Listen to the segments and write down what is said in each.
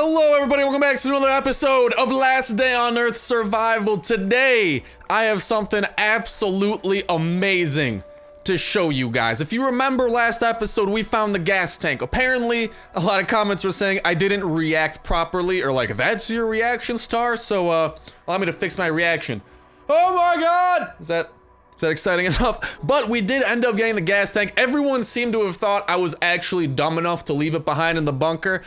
Hello everybody, welcome back to another episode of Last Day on Earth Survival. Today, I have something absolutely amazing to show you guys. If you remember last episode, we found the gas tank. Apparently, a lot of comments were saying I didn't react properly, or like, that's your reaction, Star? So, allow me to fix my reaction. Oh my god! Is that exciting enough? But we did end up getting the gas tank. Everyone seemed to have thought I was actually dumb enough to leave it behind in the bunker.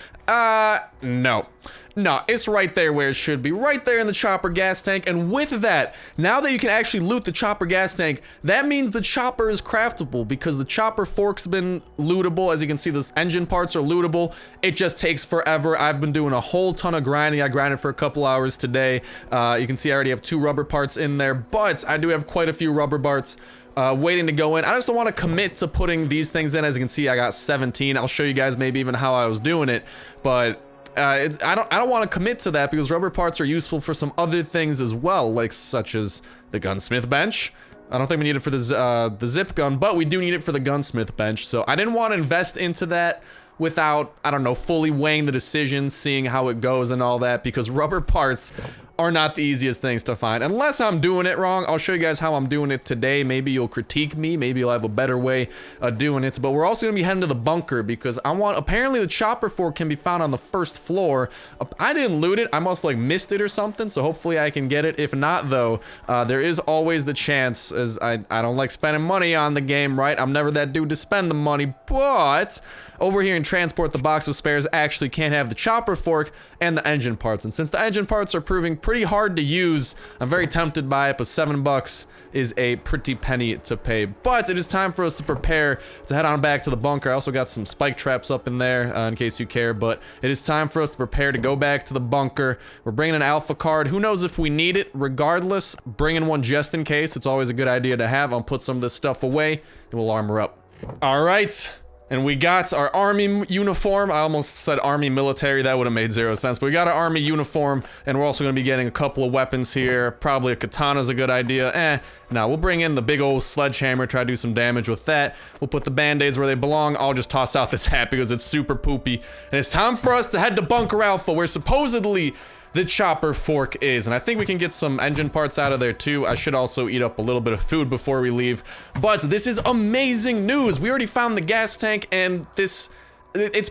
No. No, it's right there where it should be, right there in the chopper gas tank. And with that, now that you can actually loot the chopper gas tank, that means the chopper is craftable because the chopper fork's been lootable. As you can see, the engine parts are lootable. It just takes forever. I've been doing a whole ton of grinding. I grinded for a couple hours today. You can see I already have 2 rubber parts in there, but I do have quite a few rubber parts waiting to go in. I just don't want to commit to putting these things in. As you can see, I got 17. I'll show you guys maybe even how I was doing it, but I don't want to commit to that because rubber parts are useful for some other things as well, like such as the gunsmith bench. I don't think we need it for the zip gun, but we do need it for the gunsmith bench. So I didn't want to invest into that without, I don't know, fully weighing the decision, seeing how it goes and all that, because rubber parts are not the easiest things to find. Unless I'm doing it wrong, I'll show you guys how I'm doing it today. Maybe you'll critique me, maybe you'll have a better way of doing it. But we're also gonna be heading to the bunker because apparently the chopper fork can be found on the first floor. I didn't loot it, I must like missed it or something, so hopefully I can get it. If not though, there is always the chance, as I don't like spending money on the game, right? I'm never that dude to spend the money, but over here in transport, the box of spares actually can't have the chopper fork and the engine parts. And since the engine parts are proving pretty hard to use, I'm very tempted by it, but $7 is a pretty penny to pay. But it is time for us to prepare to head on back to the bunker. I also got some spike traps up in there in case you care, but it is time for us to prepare to go back to the bunker. We're bringing an alpha card. Who knows if we need it? Regardless, bringing one just in case. It's always a good idea to have. I'll put some of this stuff away and we'll armor up. All right. And we got our army uniform. I almost said army military. That would have made 0 sense. But we got our army uniform, and we're also going to be getting a couple of weapons here. Probably a katana's a good idea. No, we'll bring in the big old sledgehammer, try to do some damage with that. We'll put the band-aids where they belong. I'll just toss out this hat because it's super poopy. And it's time for us to head to Bunker Alpha, where supposedly the chopper fork is, and I think we can get some engine parts out of there too. I should also eat up a little bit of food before we leave, but this is amazing news. We already found the gas tank, and it's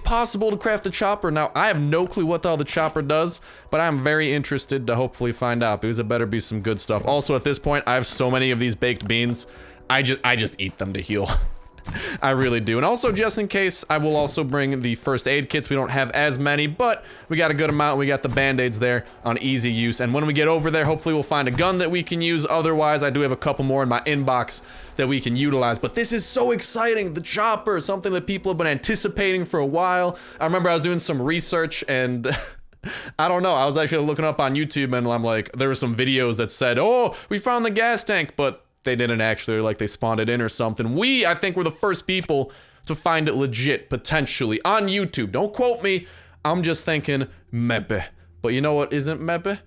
possible to craft a chopper. Now, I have no clue what the hell the chopper does, but I'm very interested to hopefully find out, because it better be some good stuff. Also, at this point, I have so many of these baked beans, I just eat them to heal. I really do. And also, just in case, I will also bring the first aid kits. We don't have as many, but we got a good amount. We got the band-aids there on easy use. And when we get over there, hopefully we'll find a gun that we can use. Otherwise, I do have a couple more in my inbox that we can utilize. But this is so exciting. The chopper, something that people have been anticipating for a while. I remember I was doing some research and I don't know. I was actually looking up on YouTube and I'm like, there were some videos that said, oh, we found the gas tank, but they didn't actually, like they spawned it in or something. I think we're the first people to find it legit, potentially, on YouTube. Don't quote me. I'm just thinking, maybe. But you know what isn't maybe?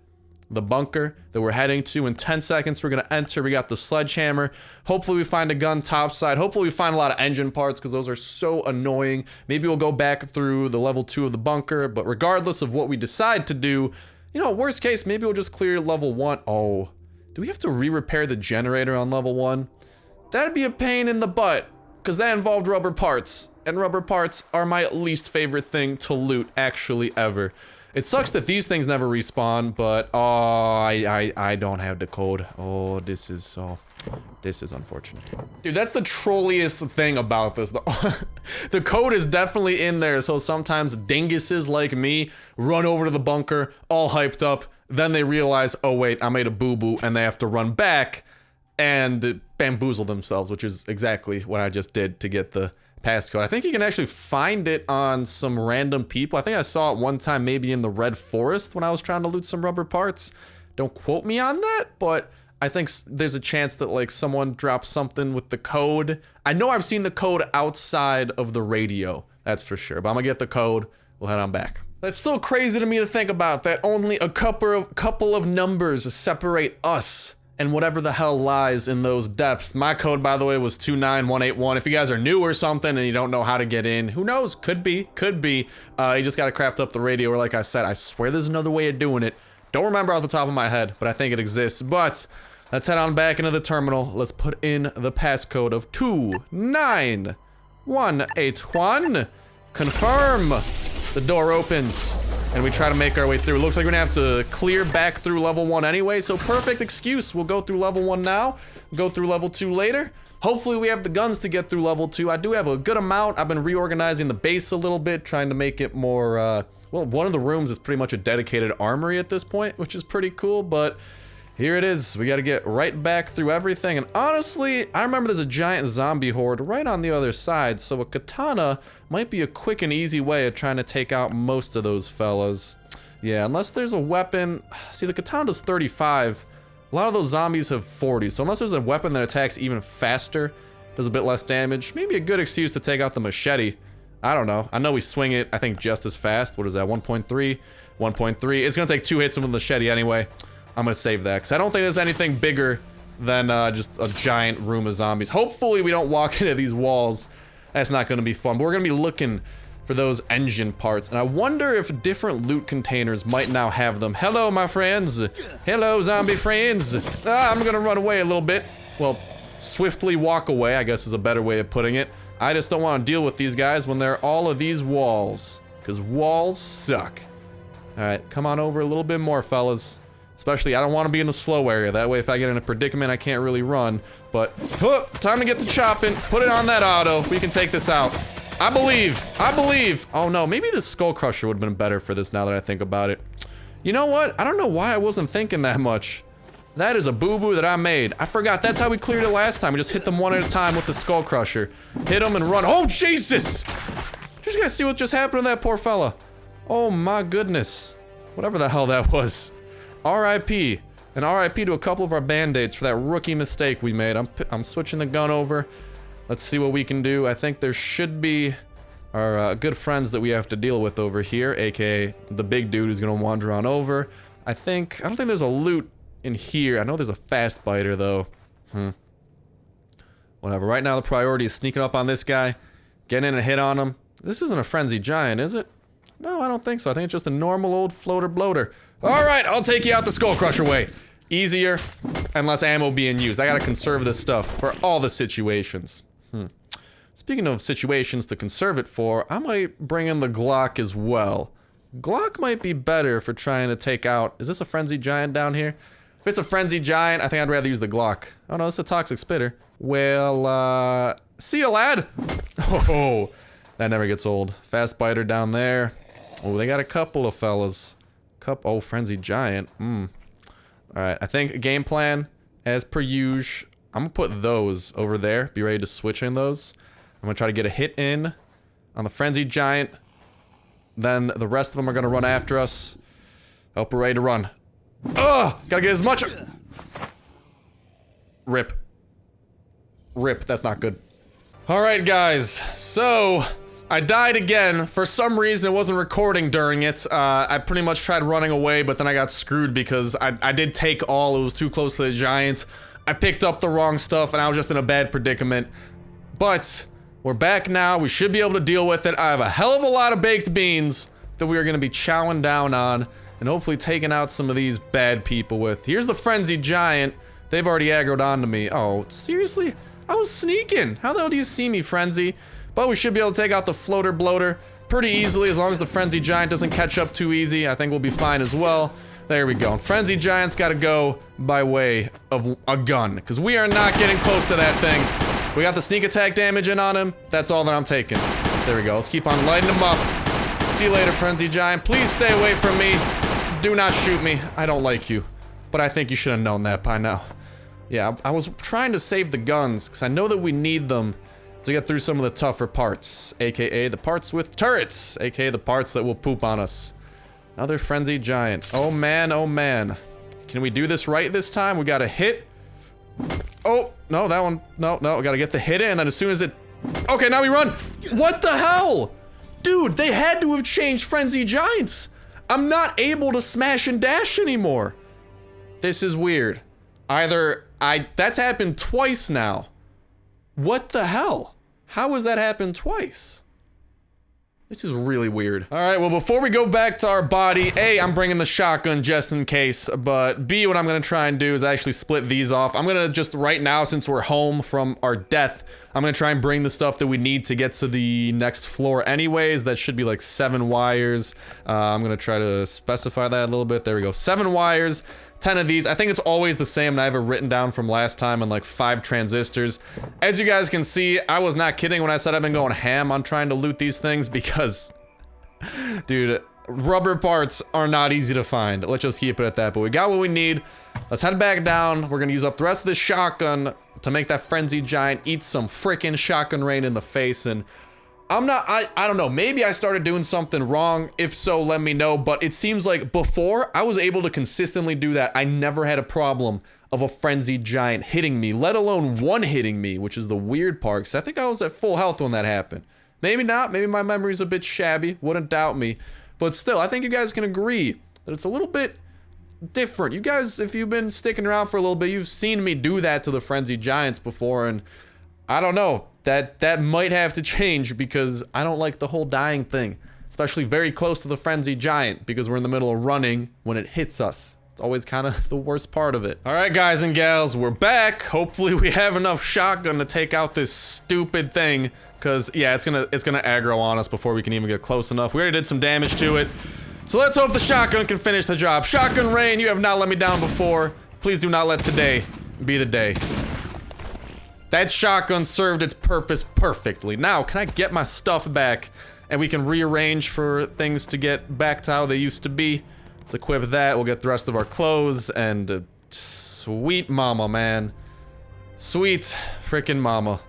The bunker that we're heading to. In 10 seconds, we're gonna enter. We got the sledgehammer. Hopefully we find a gun topside. Hopefully we find a lot of engine parts, because those are so annoying. Maybe we'll go back through the level 2 of the bunker, but regardless of what we decide to do, you know, worst case, maybe we'll just clear level 1. Oh. Do we have to re-repair the generator on level 1? That'd be a pain in the butt, because that involved rubber parts, and rubber parts are my least favorite thing to loot, actually, ever. It sucks that these things never respawn, but, oh, I don't have the code. Oh, this is unfortunate. Dude, that's the trolliest thing about this. The code is definitely in there, so sometimes dinguses like me run over to the bunker, all hyped up, then they realize, oh wait, I made a boo-boo, and they have to run back and bamboozle themselves, which is exactly what I just did to get the passcode. I think you can actually find it on some random people. I think I saw it one time maybe in the Red Forest when I was trying to loot some rubber parts. Don't quote me on that, but I think there's a chance that like someone drops something with the code. I know I've seen the code outside of the radio, that's for sure, but I'm gonna get the code. We'll head on back. That's still crazy to me to think about, that only a couple of numbers separate us and whatever the hell lies in those depths. My code, by the way, was 29181. If you guys are new or something and you don't know how to get in, who knows? Could be. You just gotta craft up the radio, or like I said, I swear there's another way of doing it. Don't remember off the top of my head, but I think it exists. But let's head on back into the terminal. Let's put in the passcode of 29181. Confirm. The door opens, and we try to make our way through. Looks like we're gonna have to clear back through level 1 anyway, so perfect excuse. We'll go through level 1 now, go through level 2 later. Hopefully we have the guns to get through level 2. I do have a good amount. I've been reorganizing the base a little bit, trying to make it more, well, one of the rooms is pretty much a dedicated armory at this point, which is pretty cool, but here it is. We gotta get right back through everything, and honestly, I remember there's a giant zombie horde right on the other side, so a katana might be a quick and easy way of trying to take out most of those fellas. Yeah, unless there's a weapon. See, the katana does 35. A lot of those zombies have 40, so unless there's a weapon that attacks even faster, does a bit less damage, maybe a good excuse to take out the machete. I don't know. I know we swing it, I think, just as fast. What is that, 1.3? 1.3. It's gonna take 2 hits with the machete anyway. I'm gonna save that, because I don't think there's anything bigger than just a giant room of zombies. Hopefully we don't walk into these walls. That's not gonna be fun, but we're gonna be looking for those engine parts, and I wonder if different loot containers might now have them. Hello, my friends. Hello, zombie friends. I'm gonna run away a little bit. Well, swiftly walk away, I guess is a better way of putting it. I just don't want to deal with these guys when there are all of these walls, because walls suck. All right, come on over a little bit more, fellas. Especially, I don't want to be in the slow area. That way, if I get in a predicament, I can't really run. But, time to get to chopping. Put it on that auto. We can take this out. I believe. Oh no, maybe the skull crusher would have been better for this now that I think about it. You know what? I don't know why I wasn't thinking that much. That is a boo-boo that I made. I forgot. That's how we cleared it last time. We just hit them one at a time with the skull crusher. Hit them and run. Oh, Jesus! You just gotta see what just happened to that poor fella. Oh my goodness. Whatever the hell that was. R.I.P. And R.I.P. to a couple of our band-aids for that rookie mistake we made. I'm switching the gun over. Let's see what we can do. I think there should be our good friends that we have to deal with over here, aka the big dude who's gonna wander on over. I don't think there's a loot in here. I know there's a fast biter though. Whatever. Right now the priority is sneaking up on this guy, getting in a hit on him. This isn't a frenzied giant, is it? No, I don't think so. I think it's just a normal old floater bloater. Alright, I'll take you out the skull crusher way. Easier and less ammo being used. I gotta conserve this stuff for all the situations. Speaking of situations to conserve it for, I might bring in the Glock as well. Glock might be better for trying to take out... Is this a frenzied giant down here? If it's a frenzied giant, I think I'd rather use the Glock. Oh no, it's a toxic spitter. Well, see ya, lad! Oh, that never gets old. Fast biter down there. Oh, they got a couple of fellas. Oh, frenzied giant. Alright, I think game plan, as per usual, I'm gonna put those over there. Be ready to switch in those. I'm gonna try to get a hit in on the frenzied giant. Then the rest of them are gonna run after us. Hope we're ready to run. Ugh! Gotta get as much... Rip. Rip, that's not good. Alright guys, so... I died again. For some reason, it wasn't recording during it. I pretty much tried running away, but then I got screwed because I did take all. It was too close to the giants. I picked up the wrong stuff, and I was just in a bad predicament. But we're back now. We should be able to deal with it. I have a hell of a lot of baked beans that we are going to be chowing down on and hopefully taking out some of these bad people with. Here's the frenzied giant. They've already aggroed onto me. Oh, seriously? I was sneaking. How the hell do you see me, frenzy? But we should be able to take out the floater bloater pretty easily as long as the frenzied giant doesn't catch up too easy. I think we'll be fine as well. There we go. Frenzied giant's gotta go by way of a gun, because we are not getting close to that thing. We got the sneak attack damage in on him. That's all that I'm taking. There we go. Let's keep on lighting him up. See you later, frenzied giant. Please stay away from me. Do not shoot me. I don't like you. But I think you should have known that by now. Yeah, I was trying to save the guns, because I know that we need them to get through some of the tougher parts, aka the parts with turrets, aka the parts that will poop on us. Another frenzied giant. Oh man, oh man. Can we do this right this time? We got a hit. Oh, no, that one. No, we gotta get the hit in, and then as soon as it... Okay, now we run. What the hell? Dude, they had to have changed frenzied giants. I'm not able to smash and dash anymore. This is weird. That's happened twice now. What the hell? How has that happened twice? This is really weird. All right, well, before we go back to our body, A, I'm bringing the shotgun just in case, but B, what I'm gonna try and do is actually split these off. I'm gonna just, right now, since we're home from our death, I'm gonna try and bring the stuff that we need to get to the next floor anyways. That should be like 7 wires. I'm gonna try to specify that a little bit. There we go, 7 wires. 10 of these. I think it's always the same, and I have it written down from last time on like 5 transistors. As you guys can see, I was not kidding when I said I've been going ham on trying to loot these things because, dude, rubber parts are not easy to find. Let's just keep it at that, but we got what we need. Let's head back down. We're gonna use up the rest of this shotgun to make that frenzied giant eat some freaking shotgun rain in the face, and I don't know, maybe I started doing something wrong. If so, let me know, but it seems like before, I was able to consistently do that. I never had a problem of a frenzied giant hitting me, let alone one hitting me, which is the weird part, because I think I was at full health when that happened. Maybe not, maybe my memory's a bit shabby, wouldn't doubt me, but still, I think you guys can agree that it's a little bit different. You guys, if you've been sticking around for a little bit, you've seen me do that to the frenzied giants before, and I don't know. That might have to change because I don't like the whole dying thing, especially very close to the frenzied giant because we're in the middle of running when it hits us. It's always kind of the worst part of it. All right, guys and gals, we're back. Hopefully we have enough shotgun to take out this stupid thing because yeah, it's gonna aggro on us before we can even get close enough. We already did some damage to it. So let's hope the shotgun can finish the job. Shotgun rain, you have not let me down before. Please do not let today be the day. That shotgun served its purpose perfectly. Now, can I get my stuff back and we can rearrange for things to get back to how they used to be? Let's equip that. We'll get the rest of our clothes and sweet mama, man. Sweet freaking mama.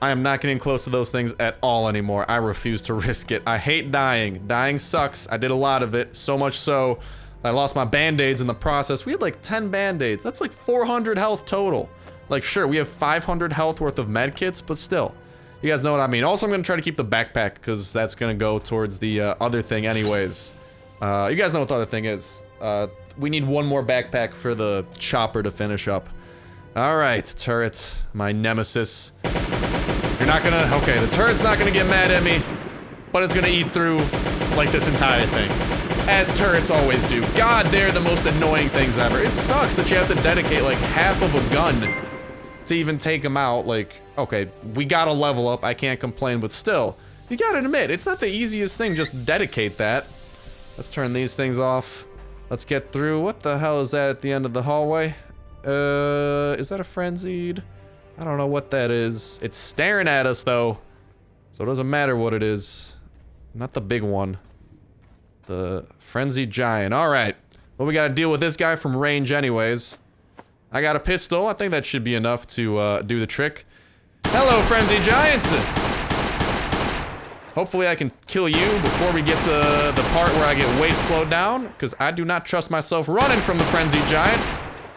I am not getting close to those things at all anymore. I refuse to risk it. I hate dying. Dying sucks. I did a lot of it. So much so that I lost my band-aids in the process. We had like 10 band-aids. That's like 400 health total. Like, sure, we have 500 health worth of med kits, but still. You guys know what I mean. Also, I'm gonna try to keep the backpack, because that's gonna go towards the other thing anyways. You guys know what the other thing is. We need one more backpack for the chopper to finish up. Alright, turret, my nemesis. You're not gonna... Okay, the turret's not gonna get mad at me, but it's gonna eat through, like, this entire thing. As turrets always do. God, they're the most annoying things ever. It sucks that you have to dedicate, like, half of a gun to even take them out. Like, okay, we gotta level up, I can't complain, but still, you gotta admit, it's not the easiest thing, just dedicate that. Let's turn these things off. Let's get through. What the hell is that at the end of the hallway? Is that a frenzied? I don't know what that is. It's staring at us, though, so it doesn't matter what it is. Not the big one. The frenzied giant. Alright, well, we gotta deal with this guy from range anyways. I got a pistol. I think that should be enough to do the trick. Hello, frenzied giants! Hopefully I can kill you before we get to the part where I get way slowed down, because I do not trust myself running from the frenzied giant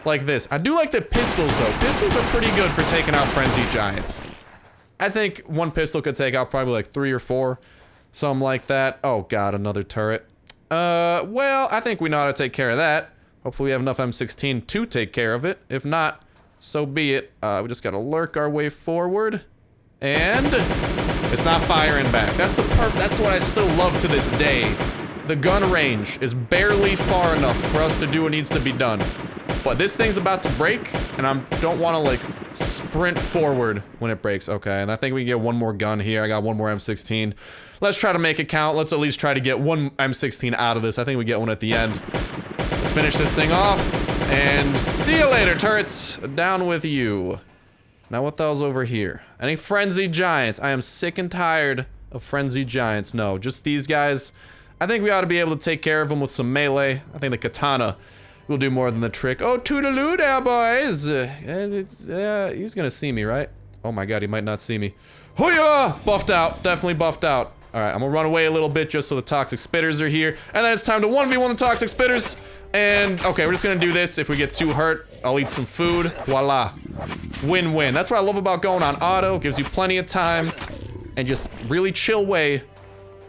like this. I do like the pistols, though. Pistols are pretty good for taking out frenzied giants. I think one pistol could take out probably like 3 or 4. Something like that. Oh god, another turret. Well, I think we know how to take care of that. Hopefully we have enough M16 to take care of it. If not, so be it. We just gotta lurk our way forward. And it's not firing back. That's the part, that's what I still love to this day. The gun range is barely far enough for us to do what needs to be done. But this thing's about to break, and I don't want to, like, sprint forward when it breaks. Okay, and I think we can get one more gun here. I got one more M16. Let's try to make it count. Let's at least try to get one M16 out of this. I think we get one at the end. Let's finish this thing off, and see you later, turrets. Down with you. Now what the hell's over here? Any frenzied giants? I am sick and tired of frenzied giants. No, just these guys. I think we ought to be able to take care of them with some melee. I think the katana will do more than the trick. Oh, toodaloo there, boys. He's gonna see me, right? Oh my god, he might not see me. Hoo-yah! Buffed out. Definitely buffed out. Alright, I'm gonna run away a little bit just so the toxic spitters are here. And then it's time to 1v1 the toxic spitters. And, okay, we're just gonna do this. If we get too hurt, I'll eat some food. Voila. Win-win. That's what I love about going on auto. Gives you plenty of time. And just really chill way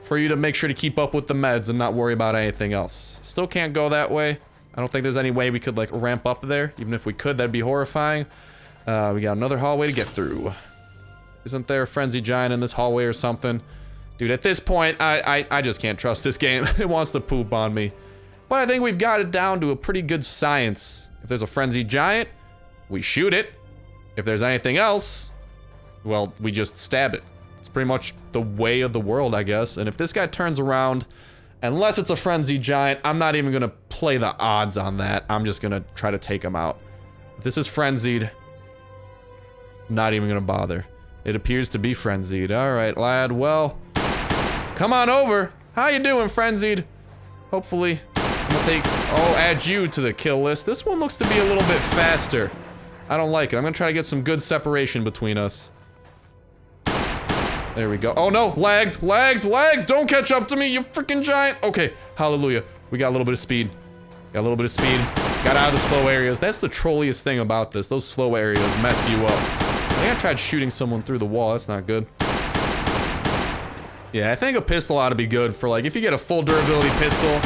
for you to make sure to keep up with the meds and not worry about anything else. Still can't go that way. I don't think there's any way we could, like, ramp up there. Even if we could, that'd be horrifying. We got another hallway to get through. Isn't there a frenzy giant in this hallway or something? Dude, at this point, I just can't trust this game. It wants to poop on me. But I think we've got it down to a pretty good science. If there's a frenzy giant, we shoot it. If there's anything else, well, we just stab it. It's pretty much the way of the world, I guess. And if this guy turns around, unless it's a frenzy giant, I'm not even gonna play the odds on that. I'm just gonna try to take him out. If this is frenzied, not even gonna bother. It appears to be frenzied. All right, lad, well, come on over. How you doing, frenzied? Hopefully, I'm gonna add you to the kill list. This one looks to be a little bit faster. I don't like it. I'm gonna try to get some good separation between us. There we go. Oh no, lagged. Don't catch up to me, you freaking giant. Okay, hallelujah. We got a little bit of speed. Got out of the slow areas. That's the trolliest thing about this. Those slow areas mess you up. I think I tried shooting someone through the wall. That's not good. Yeah, I think a pistol ought to be good for, like, if you get a full durability pistol,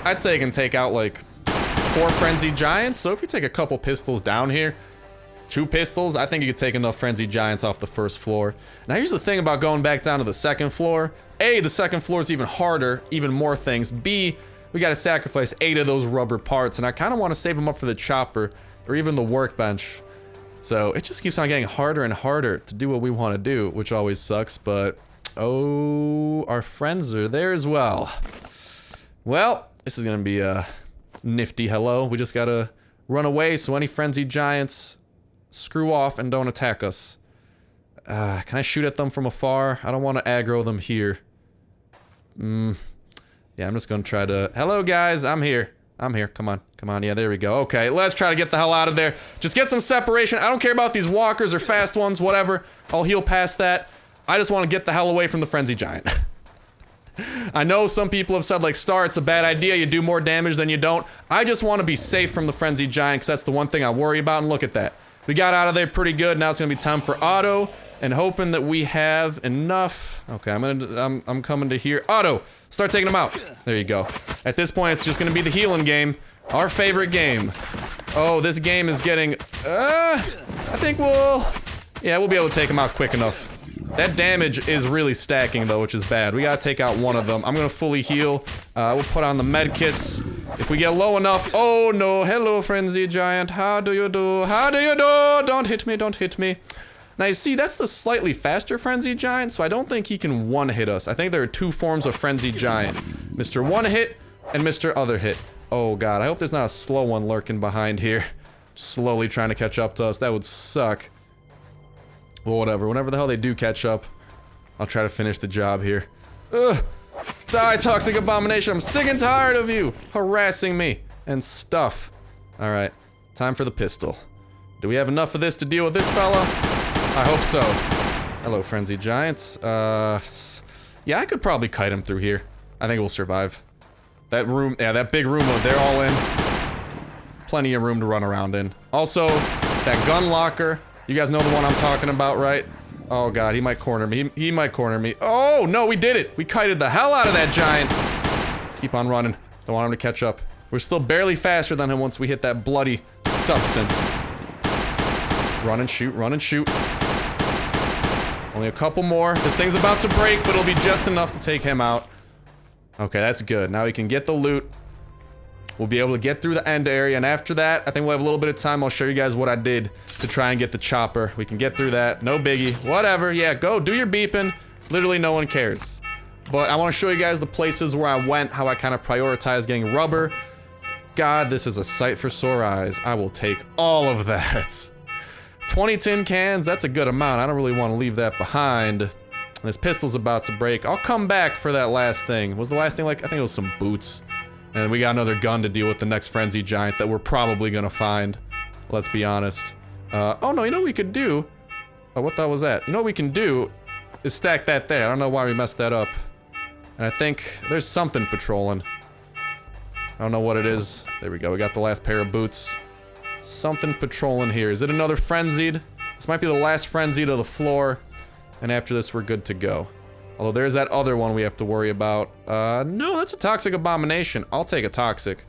I'd say it can take out, like, 4 frenzied giants. So if you take a couple pistols down here, 2 pistols, I think you could take enough frenzied giants off the first floor. Now here's the thing about going back down to the second floor. A, the second floor is even harder, even more things. B, we gotta sacrifice 8 of those rubber parts, and I kinda wanna save them up for the chopper, or even the workbench. So it just keeps on getting harder and harder to do what we wanna do, which always sucks, but oh, our friends are there as well. Well, this is gonna be a nifty hello. We just gotta run away so any frenzied giants screw off and don't attack us. Can I shoot at them from afar? I don't want to aggro them here. Yeah, I'm just gonna try to... Hello, guys. I'm here. Come on. Yeah, there we go. Okay, let's try to get the hell out of there. Just get some separation. I don't care about these walkers or fast ones, whatever. I'll heal past that. I just want to get the hell away from the frenzy giant. I know some people have said, like, Star, it's a bad idea. You do more damage than you don't. I just want to be safe from the frenzy giant, because that's the one thing I worry about, and look at that. We got out of there pretty good. Now it's gonna be time for auto, and hoping that we have enough. Okay, I'm coming to here. Auto, start taking them out. There you go. At this point, it's just gonna be the healing game, our favorite game. Oh, this game is getting. I think we'll be able to take them out quick enough. That damage is really stacking though, which is bad. We gotta take out one of them. I'm gonna fully heal. We'll put on the med kits. If we get low enough. Oh no, hello frenzy giant. How do you do? Don't hit me. Now you see, that's the slightly faster frenzy giant, so I don't think he can one hit us. I think there are 2 forms of frenzy giant. Mr. One Hit and Mr. Other Hit. Oh god, I hope there's not a slow one lurking behind here. Slowly trying to catch up to us. That would suck. Well, whatever. Whenever the hell they do catch up, I'll try to finish the job here. Ugh! Die, toxic abomination! I'm sick and tired of you harassing me and stuff. Alright, time for the pistol. Do we have enough of this to deal with this fella? I hope so. Hello, frenzy giants. Yeah, I could probably kite him through here. I think we'll survive. That room, yeah, that big room, they're all in. Plenty of room to run around in. Also, that gun locker. You guys know the one I'm talking about, right? Oh god, he might corner me. He might corner me. Oh, no, we did it! We kited the hell out of that giant! Let's keep on running. Don't want him to catch up. We're still barely faster than him once we hit that bloody substance. Run and shoot, run and shoot. Only a couple more. This thing's about to break, but it'll be just enough to take him out. Okay, that's good. Now we can get the loot. We'll be able to get through the end area, and after that, I think we'll have a little bit of time. I'll show you guys what I did to try and get the chopper. We can get through that. No biggie. Whatever. Yeah, go. Do your beeping. Literally no one cares. But I want to show you guys the places where I went, how I kind of prioritized getting rubber. God, this is a sight for sore eyes. I will take all of that. 20 tin cans, that's a good amount. I don't really want to leave that behind. This pistol's about to break. I'll come back for that last thing. Was the last thing like, I think it was some boots. And we got another gun to deal with the next frenzy giant that we're probably gonna find. Let's be honest. Oh no, you know what we could do? Oh, what the hell was that? You know what we can do is stack that there. I don't know why we messed that up. And I think there's something patrolling. I don't know what it is. There we go, we got the last pair of boots. Something patrolling here. Is it another frenzied? This might be the last frenzied of the floor. And after this, we're good to go. Although there's that other one we have to worry about. No, that's a toxic abomination. I'll take a toxic.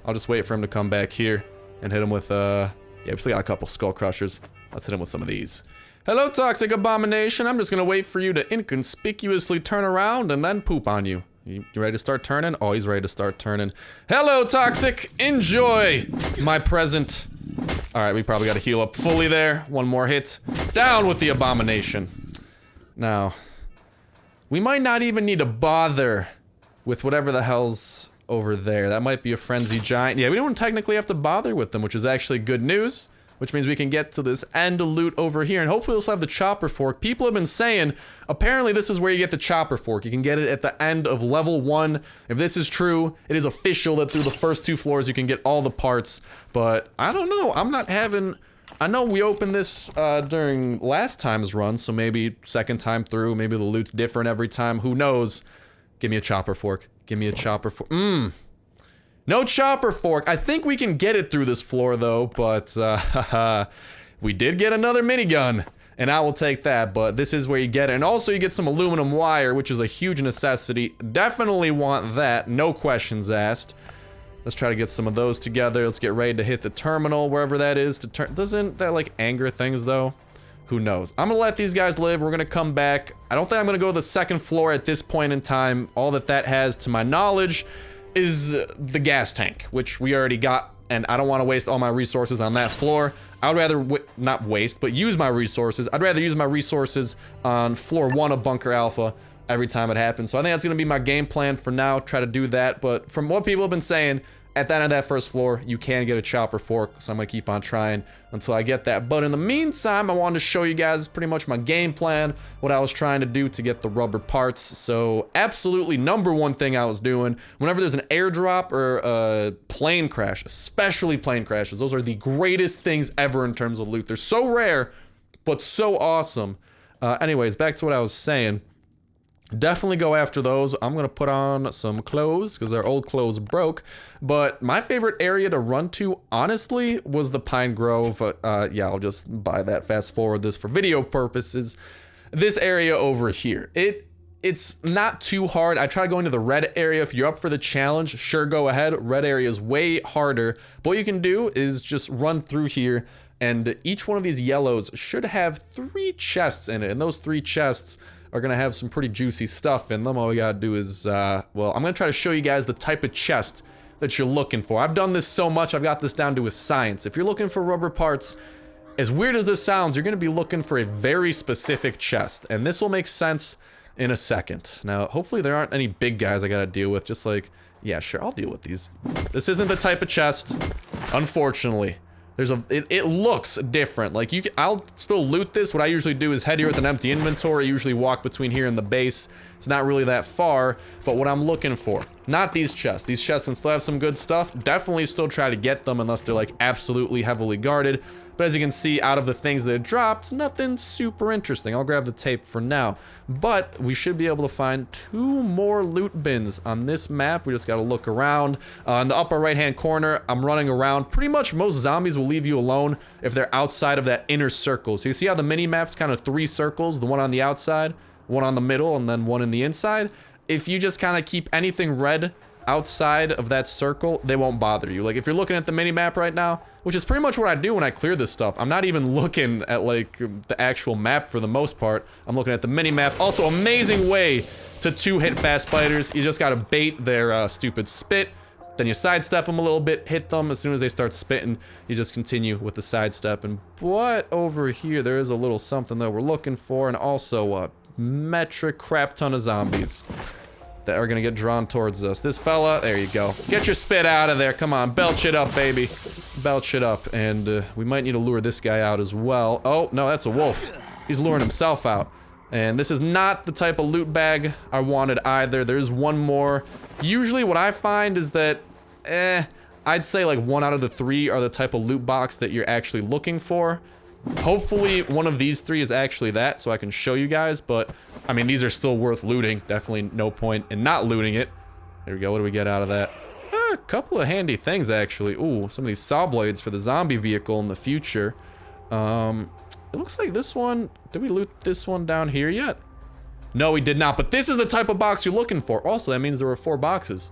I'll just wait for him to come back here and hit him with, yeah, we still got a couple skull crushers. Let's hit him with some of these. Hello, toxic abomination. I'm just gonna wait for you to inconspicuously turn around and then poop on you. You ready to start turning? Oh, he's ready to start turning. Hello, toxic. Enjoy my present. All right, we probably got to heal up fully there. One more hit. Down with the abomination. Now, we might not even need to bother with whatever the hell's over there. That might be a frenzy giant. Yeah, we don't technically have to bother with them, which is actually good news. Which means we can get to this end loot over here, and hopefully we'll have the chopper fork. People have been saying, apparently this is where you get the chopper fork. You can get it at the end of level 1. If this is true, it is official that through the first 2 floors you can get all the parts. But I don't know, I'm not having... I know we opened this during last time's run, so maybe second time through, maybe the loot's different every time, who knows? Give me a chopper fork. Give me a chopper fork. No chopper fork. I think we can get it through this floor though, but we did get another minigun, and I will take that, but this is where you get it. And also you get some aluminum wire, which is a huge necessity. Definitely want that, no questions asked. Let's try to get some of those together. Let's get ready to hit the terminal, wherever that is. To turn. Doesn't that like anger things though? Who knows? I'm gonna let these guys live. We're gonna come back. I don't think I'm gonna go to the second floor at this point in time. All that has, to my knowledge, is the gas tank, which we already got, and I don't want to waste all my resources on that floor. I would rather, not waste, but use my resources. I'd rather use my resources on floor 1 of Bunker Alpha every time it happens. So I think that's going to be my game plan for now, try to do that. But from what people have been saying, at the end of that first floor, you can get a chopper fork, so I'm going to keep on trying until I get that. But in the meantime, I wanted to show you guys pretty much my game plan, what I was trying to do to get the rubber parts. So absolutely #1 thing I was doing, whenever there's an airdrop or a plane crash, especially plane crashes, those are the greatest things ever in terms of loot. They're so rare, but so awesome. Anyways, back to what I was saying. Definitely go after those. I'm gonna put on some clothes because their old clothes broke. But my favorite area to run to, honestly, was the Pine Grove. Yeah, I'll just buy that. Fast forward this for video purposes. This area over here. It's not too hard. I try going to the red area. If you're up for the challenge, sure, go ahead. Red area is way harder. But what you can do is just run through here, and each one of these yellows should have 3 chests in it. And those 3 chests are gonna have some pretty juicy stuff in them. All we gotta do is, well, I'm gonna try to show you guys the type of chest that you're looking for. I've done this so much, I've got this down to a science. If you're looking for rubber parts, as weird as this sounds, you're gonna be looking for a very specific chest, and this will make sense in a second. Now, hopefully there aren't any big guys I gotta deal with, just like, yeah, sure, I'll deal with these. This isn't the type of chest, unfortunately. It looks different. Like I'll still loot this. What I usually do is head here with an empty inventory. I usually walk between here and the base. It's not really that far, but what I'm looking for, not these chests. These chests can still have some good stuff. Definitely still try to get them unless they're like absolutely heavily guarded. But as you can see, out of the things that it dropped, nothing super interesting. I'll grab the tape for now. But we should be able to find 2 more loot bins on this map. We just gotta look around. In the upper right-hand corner, I'm running around. Pretty much most zombies will leave you alone if they're outside of that inner circle. So you see how the mini-map's kind of 3 circles, the one on the outside, one on the middle, and then one in the inside? If you just kind of keep anything red outside of that circle, they won't bother you. Like if you're looking at the mini-map right now, which is pretty much what I do when I clear this stuff. I'm not even looking at like the actual map for the most part. I'm looking at the mini-map. Also, amazing way to 2-hit fast biters. You just gotta bait their stupid spit. Then you sidestep them a little bit, hit them. As soon as they start spitting, you just continue with the sidestep. And what over here, there is a little something that we're looking for, and also a metric crap ton of zombies that are gonna get drawn towards us. This fella, there you go. Get your spit out of there. Come on, belch it up, baby. Belch it up. And we might need to lure this guy out as well. Oh, no, that's a wolf. He's luring himself out. And this is not the type of loot bag I wanted either. There's one more. Usually what I find is that, I'd say like 1 out of the 3 are the type of loot box that you're actually looking for. Hopefully one of these 3 is actually that, so I can show you guys, but I mean, these are still worth looting. Definitely no point in not looting it. There we go. What do we get out of that? A couple of handy things, actually. Ooh, some of these saw blades for the zombie vehicle in the future. It looks like this one... Did we loot this one down here yet? No, we did not, but this is the type of box you're looking for. Also, that means there were 4 boxes.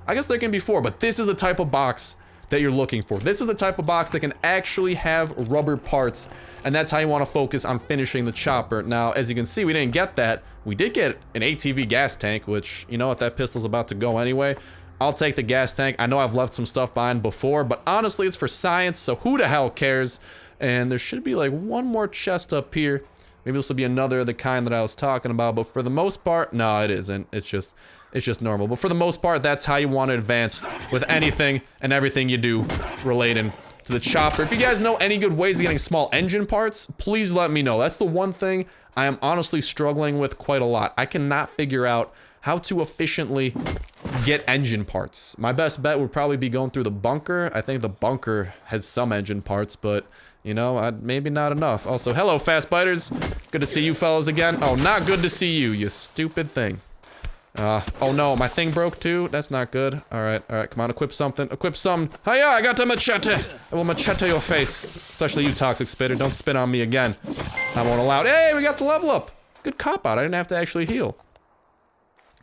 I guess there can be 4, but this is the type of box that you're looking for. This is the type of box that can actually have rubber parts, and that's how you want to focus on finishing the chopper. Now, as you can see, we didn't get that. We did get an ATV gas tank, which, you know what, that pistol's about to go anyway. I'll take the gas tank. I know I've left some stuff behind before, but honestly, it's for science, so who the hell cares? And there should be like one more chest up here. Maybe this will be another of the kind that I was talking about, but for the most part, no, it isn't. It's just normal. But for the most part, that's how you want to advance with anything and everything you do relating to the chopper. If you guys know any good ways of getting small engine parts, please let me know. That's the one thing I am honestly struggling with quite a lot. I cannot figure out how to efficiently get engine parts. My best bet would probably be going through the bunker. I think the bunker has some engine parts, but you know, maybe not enough. Also, hello, fast biters. Good to see you fellas again. Oh, not good to see you, you stupid thing. Oh no, my thing broke too? That's not good. Alright, come on, equip something. Equip some. Hiya, I got a machete! I will machete your face. Especially you, toxic spitter. Don't spit on me again. I won't allow it. Hey, we got the level up! Good cop out, I didn't have to actually heal.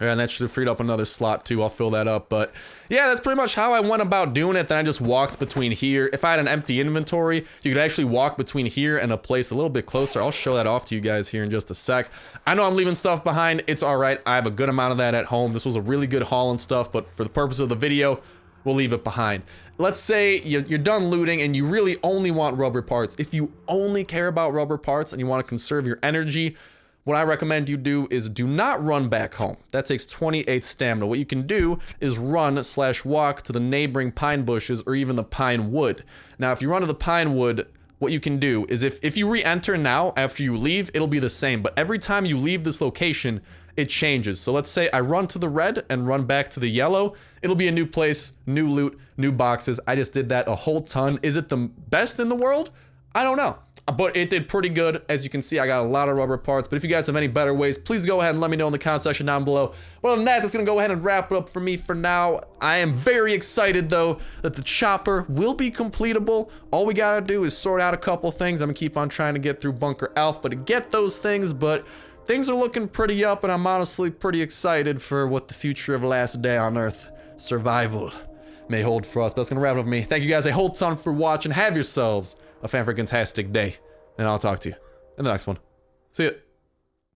And that should have freed up another slot too, I'll fill that up, but yeah, that's pretty much how I went about doing it. Then I just walked between here. If I had an empty inventory, you could actually walk between here and a place a little bit closer. I'll show that off to you guys here in just a sec. I know I'm leaving stuff behind, it's alright, I have a good amount of that at home. This was a really good haul and stuff, but for the purpose of the video, we'll leave it behind. Let's say you're done looting and you really only want rubber parts. If you only care about rubber parts and you want to conserve your energy, what I recommend you do is do not run back home. That takes 28 stamina. What you can do is run/walk to the neighboring pine bushes or even the pine wood. Now, if you run to the pine wood, what you can do is if you re-enter now after you leave, it'll be the same. But every time you leave this location, it changes. So let's say I run to the red and run back to the yellow. It'll be a new place, new loot, new boxes. I just did that a whole ton. Is it the best in the world? I don't know. But it did pretty good. As you can see, I got a lot of rubber parts. But if you guys have any better ways, please go ahead and let me know in the comment section down below. Well, other than that, that's going to go ahead and wrap it up for me for now. I am very excited, though, that the chopper will be completable. All we got to do is sort out a couple things. I'm going to keep on trying to get through Bunker Alpha to get those things. But things are looking pretty up, and I'm honestly pretty excited for what the future of Last Day on Earth Survival may hold for us. But that's going to wrap it up for me. Thank you guys a whole ton for watching. Have yourselves a fan-freaking-tastic day, and I'll talk to you in the next one. See ya.